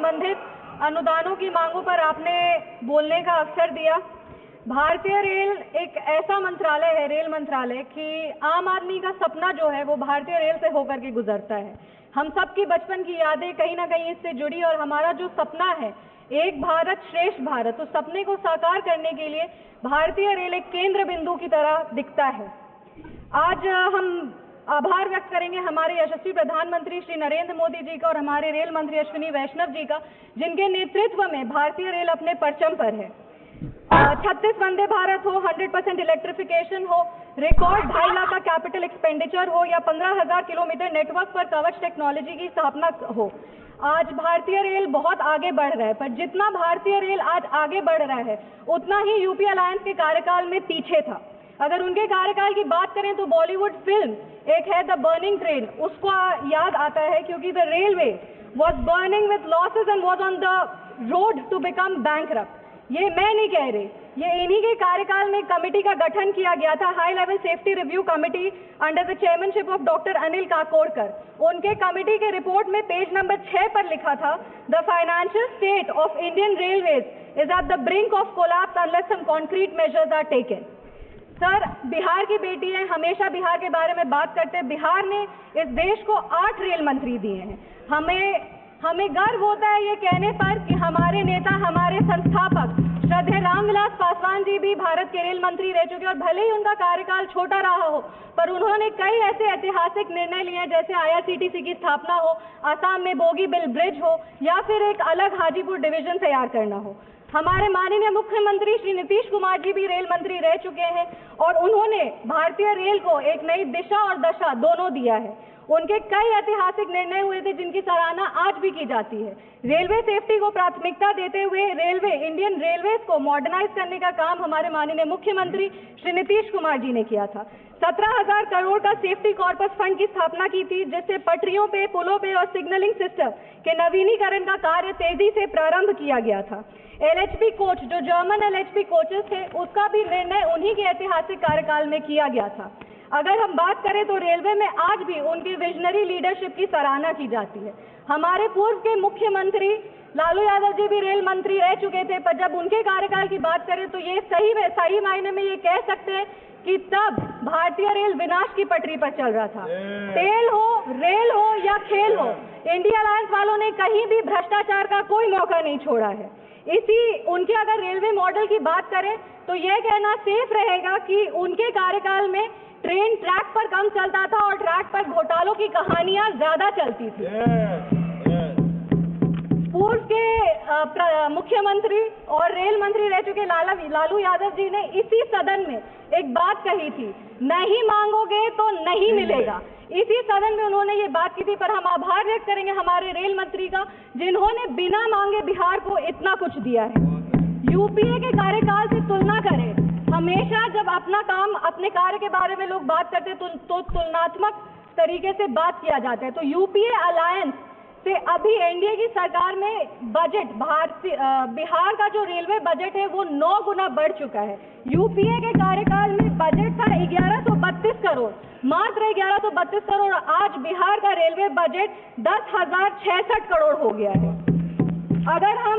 संबंधित अनुदानों की मांगों पर आपने बोलने का अवसर दिया। भारतीय रेल एक ऐसा मंत्रालय है, रेल मंत्रालय, कि आम आदमी का सपना जो है वो भारतीय रेल से होकर के गुजरता है। हम सबकी बचपन की यादें कहीं ना कहीं इससे जुड़ी, और हमारा जो सपना है एक भारत श्रेष्ठ भारत, उस सपने को साकार करने के लिए भारतीय रेल एक केंद्र बिंदु की तरह दिखता है। आज हम आभार व्यक्त करेंगे हमारे यशस्वी प्रधानमंत्री श्री नरेंद्र मोदी जी का और हमारे रेल मंत्री अश्विनी वैष्णव जी का, जिनके नेतृत्व में भारतीय रेल अपने परचम पर है। 36 वंदे भारत हो, 100% इलेक्ट्रिफिकेशन हो, रिकॉर्ड 2.5 लाख का कैपिटल एक्सपेंडिचर हो, या 15,000 किलोमीटर नेटवर्क पर कवच टेक्नोलॉजी की स्थापना हो, आज भारतीय रेल बहुत आगे बढ़ रहा है। पर जितना भारतीय रेल आज आगे बढ़ रहा है उतना ही यूपी अलायंस के कार्यकाल में पीछे था। अगर उनके कार्यकाल की बात करें तो बॉलीवुड फिल्म एक है द बर्निंग ट्रेन, उसको याद आता है, क्योंकि the railway was burning with losses and was on the road to become bankrupt. ये मैं नहीं कह रही, ये इन्हीं के कार्यकाल में कमेटी का गठन किया गया था, high level safety review committee under the chairmanship of doctor Anil Kakodkar. उनके कमेटी के रिपोर्ट में पेज नंबर 6 पर लिखा था, the financial state of Indian railways is at the brink of collapse unless some concrete measures are taken. Sir, Bihar की बेटी है, हमेशा बिहार के बारे में बात करते हैं। बिहार ने इस देश को 8 रेल मंत्री दिए हैं। हमें गर्व होता है ये कहने पर कि हमारे नेता, हमारे संस्थापक श्रद्धेय रामविलास पासवान जी भी भारत के रेल मंत्री रह चुके, और भले ही उनका कार्यकाल छोटा रहा हो, पर उन्होंने कई ऐसे ऐतिहासिक निर्णय लिए हैं, जैसे IRCTC की स्थापना हो, आसाम में बोगीबिल ब्रिज हो, या फिर एक अलग हाजीपुर डिवीजन तैयार करना हो। हमारे माननीय मुख्यमंत्री श्री नीतीश कुमार जी भी रेल मंत्री रह चुके हैं, और उन्होंने भारतीय रेल को एक नई दिशा और दशा दोनों दिया है। उनके कई ऐतिहासिक निर्णय हुए थे जिनकी सराहना आज भी की जाती है। रेलवे सेफ्टी को प्राथमिकता देते हुए इंडियन रेलवेज को मॉडर्नाइज करने का काम हमारे माननीय मुख्यमंत्री श्री नीतीश कुमार जी ने किया था। 17,000 करोड़ का सेफ्टी कॉर्पस फंड की स्थापना की थी, जिससे पटरियों पे, पुलों पे और सिग्नलिंग सिस्टम के नवीनीकरण का कार्य तेजी से प्रारंभ किया गया था। LHB कोच, जो जर्मन LHB कोचेस थे, उसका भी निर्णय उन्हीं के ऐतिहासिक कार्यकाल में किया गया था। अगर हम बात करें तो रेलवे में आज भी उनकी विजनरी लीडरशिप की सराहना की जाती है। हमारे पूर्व के मुख्यमंत्री लालू यादव जी भी रेल मंत्री रह चुके थे, पर जब उनके कार्यकाल की बात करें तो ये सही मायने में ये कह सकते हैं कि तब भारतीय रेल विनाश की पटरी पर चल रहा था। तेल हो, रेल हो या खेल हो, इंडिया अलायंस वालों ने कहीं भी भ्रष्टाचार का कोई मौका नहीं छोड़ा है। उनके अगर रेलवे मॉडल की बात करें तो यह कहना सेफ रहेगा कि उनके कार्यकाल में ट्रेन ट्रैक पर कम चलता था और ट्रैक पर घोटालों की कहानियां ज्यादा चलती थी। पूर्व के मुख्यमंत्री और रेल मंत्री रह चुके लालू यादव जी ने इसी सदन में एक बात कही थी, नहीं मांगोगे तो नहीं मिलेगा। इसी सदन में उन्होंने ये बात की थी। पर हम आभार व्यक्त करेंगे हमारे रेल मंत्री का, जिन्होंने बिना मांगे बिहार को इतना कुछ दिया है। यूपीए के कार्यकाल से तुलना करें, हमेशा जब अपने कार्य के बारे में लोग बात करते हैं तो तुलनात्मक तरीके से बात किया जाता है। तो यूपीए अलायंस से अभी एनडीए की सरकार में बजट, बिहार का जो रेलवे बजट है वो 9 गुना बढ़ चुका है। यूपीए के कार्यकाल में बजट था 1132 करोड़, मात्र 1132 करोड़। आज बिहार का रेलवे बजट 10,066 करोड़ हो गया है। अगर हम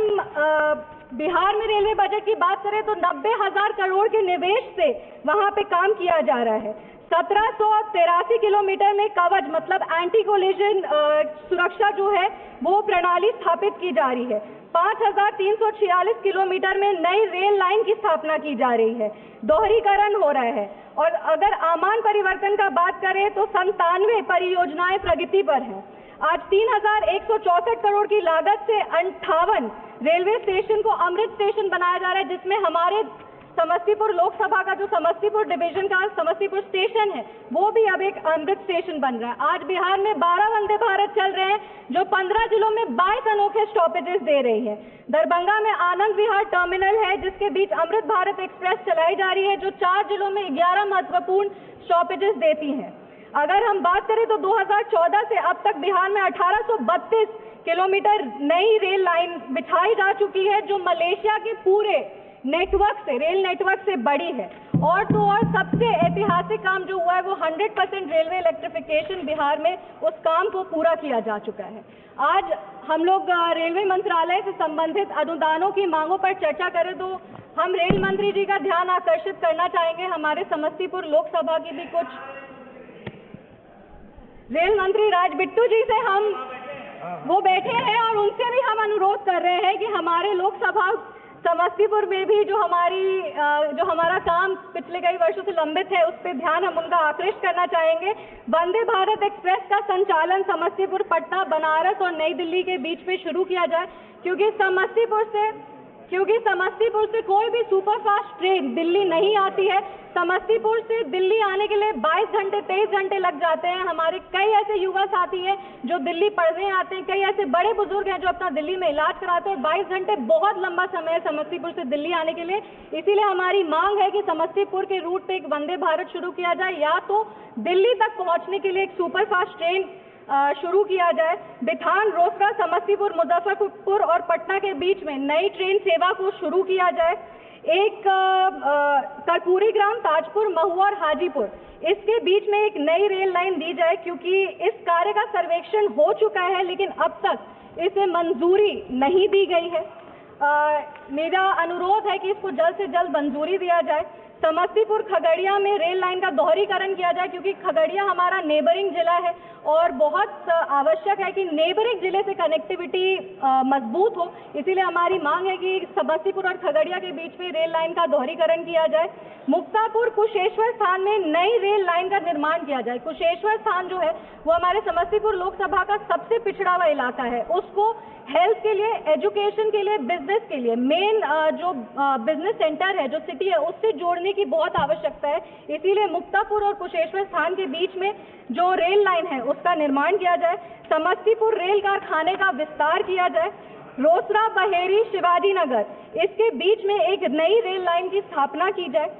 बिहार में रेलवे बजट की बात करें तो 90,000 करोड़ के निवेश से वहां पे काम किया जा रहा है। 1783 किलोमीटर में कवच मतलब एंटी कोलिजन सुरक्षा जो है वो प्रणाली स्थापित की जा रही है। 5,346 किलोमीटर में नई रेल लाइन की स्थापना की जा रही है, दोहरीकरण हो रहा है। और अगर आमान परिवर्तन का बात करें तो 97 परियोजनाएं प्रगति पर हैं। आज 3,164 करोड़ की लागत से 58 रेलवे स्टेशन को अमृत स्टेशन बनाया जा रहा है, जिसमें हमारे समस्तीपुर लोकसभा का जो समस्तीपुर डिवीजन का समस्तीपुर स्टेशन है वो भी अब एक अमृत स्टेशन बन रहा है। आज बिहार में 12 वंदे भारत चल रहे हैं, जो 15 जिलों में 22 अनोखे स्टॉपेजेस दे रही है। दरभंगा में आनंद विहार टर्मिनल है, जिसके बीच अमृत भारत एक्सप्रेस चलाई जा रही है, जो 4 जिलों में 11 महत्वपूर्ण स्टॉपेजेस देती है। अगर हम बात करें तो 2014 से अब तक बिहार में 1832 किलोमीटर नई रेल लाइन बिछाई जा चुकी है, जो मलेशिया के पूरे नेटवर्क से, रेल नेटवर्क से बड़ी है। और तो और सबसे ऐतिहासिक काम जो हुआ है वो 100% रेलवे इलेक्ट्रिफिकेशन बिहार में, उस काम को पूरा किया जा चुका है। आज हम लोग रेलवे मंत्रालय से संबंधित अनुदानों की मांगों पर चर्चा करें तो हम रेल मंत्री जी का ध्यान आकर्षित करना चाहेंगे। हमारे समस्तीपुर लोकसभा की भी कुछ रेल मंत्री राज बिट्टू जी से हम वो बैठे हैं और उनसे भी हम अनुरोध कर रहे हैं कि हमारे लोकसभा समस्तीपुर में भी जो हमारा काम पिछले कई वर्षों से लंबित है उस पर ध्यान हम उनका आकृष्ट करना चाहेंगे। वंदे भारत एक्सप्रेस का संचालन समस्तीपुर, पटना, बनारस और नई दिल्ली के बीच में शुरू किया जाए, क्योंकि समस्तीपुर से कोई भी सुपरफास्ट ट्रेन दिल्ली नहीं आती है। समस्तीपुर से दिल्ली आने के लिए 22 घंटे 23 घंटे लग जाते हैं। हमारे कई ऐसे युवा साथी हैं जो दिल्ली पढ़ने आते हैं, कई ऐसे बड़े बुजुर्ग हैं जो अपना दिल्ली में इलाज कराते हैं, और 22 घंटे बहुत लंबा समय है समस्तीपुर से दिल्ली आने के लिए। इसीलिए हमारी मांग है कि समस्तीपुर के रूट पे एक वंदे भारत शुरू किया जाए, या तो दिल्ली तक पहुंचने के लिए एक सुपरफास्ट ट्रेन शुरू किया जाए। बिथान, रोसड़ा, समस्तीपुर, मुजफ्फरपुर और पटना के बीच में नई ट्रेन सेवा को शुरू किया जाए। एक कर्पूरी ग्राम, ताजपुर, महुआ और हाजीपुर, इसके बीच में एक नई रेल लाइन दी जाए, क्योंकि इस कार्य का सर्वेक्षण हो चुका है लेकिन अब तक इसे मंजूरी नहीं दी गई है। मेरा अनुरोध है कि इसको जल्द से जल्द मंजूरी दिया जाए। समस्तीपुर खगड़िया में रेल लाइन का दोहरीकरण किया जाए, क्योंकि खगड़िया हमारा नेबरिंग जिला है और बहुत आवश्यक है कि नेबरिंग जिले से कनेक्टिविटी मजबूत हो। इसीलिए हमारी मांग है कि समस्तीपुर और खगड़िया के बीच में रेल लाइन का दोहरीकरण किया जाए। मुक्तापुर कुशेश्वर स्थान में नई रेल लाइन का निर्माण किया जाए। कुशेश्वर स्थान जो है वो हमारे समस्तीपुर लोकसभा का सबसे पिछड़ा हुआ इलाका है। उसको हेल्थ के लिए, एजुकेशन के लिए, बिजनेस के लिए, मेन जो बिजनेस सेंटर है, जो सिटी है, उससे जोड़ने की बहुत आवश्यकता है। इसीलिए मुक्तापुर और कुशेश्वर स्थान के बीच में जो रेल लाइन है उसका निर्माण किया जाए। समस्तीपुर रेल कारखाने का विस्तार किया जाए। रोसड़ा, बहेरी, शिवाजी नगर, इसके बीच में एक नई रेल लाइन की स्थापना की जाए।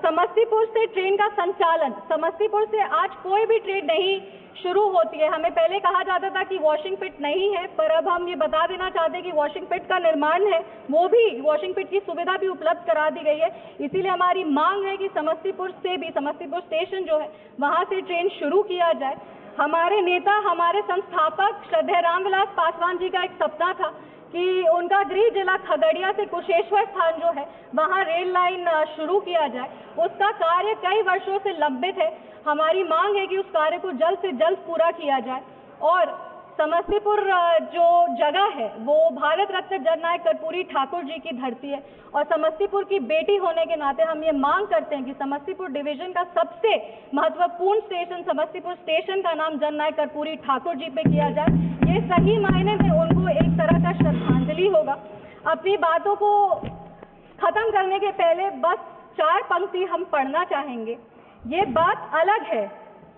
समस्तीपुर से ट्रेन का संचालन, समस्तीपुर से आज कोई भी ट्रेन नहीं शुरू होती है। हमें पहले कहा जाता था कि वॉशिंग पिट नहीं है, पर अब हम ये बता देना चाहते हैं कि वॉशिंग पिट का निर्माण है, वो भी वॉशिंग पिट की सुविधा भी उपलब्ध करा दी गई है। इसीलिए हमारी मांग है कि समस्तीपुर से भी, समस्तीपुर स्टेशन जो है वहां से ट्रेन शुरू किया जाए। हमारे नेता, हमारे संस्थापक श्रद्धेय रामविलास पासवान जी का एक सपना था कि उनका गृह जिला खगड़िया से कुशेश्वर स्थान जो है वहां रेल लाइन शुरू किया जाए। उसका कार्य कई वर्षों से लंबित है। हमारी मांग है कि उस कार्य को जल्द से जल्द पूरा किया जाए। और समस्तीपुर जो जगह है वो भारत रत्न जननायक कर्पूरी ठाकुर जी की धरती है, और समस्तीपुर की बेटी होने के नाते हम ये मांग करते हैं कि समस्तीपुर डिवीजन का सबसे महत्वपूर्ण स्टेशन, समस्तीपुर स्टेशन का नाम जननायक कर्पूरी ठाकुर जी पे किया जाए। ये सही मायने में उनको एक तरह का श्रद्धांजलि होगा। अपनी बातों को खत्म करने के पहले बस 4 पंक्ति हम पढ़ना चाहेंगे। ये बात अलग है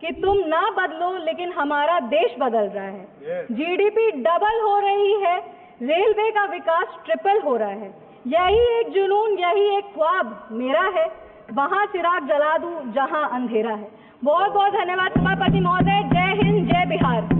कि तुम ना बदलो, लेकिन हमारा देश बदल रहा है। जीडीपी डबल हो रही है, रेलवे का विकास ट्रिपल हो रहा है। यही एक जुनून, यही एक ख्वाब मेरा है, वहां चिराग जला दूं जहां अंधेरा है। बहुत बहुत धन्यवाद सभापति महोदय। जय हिंद, जय बिहार।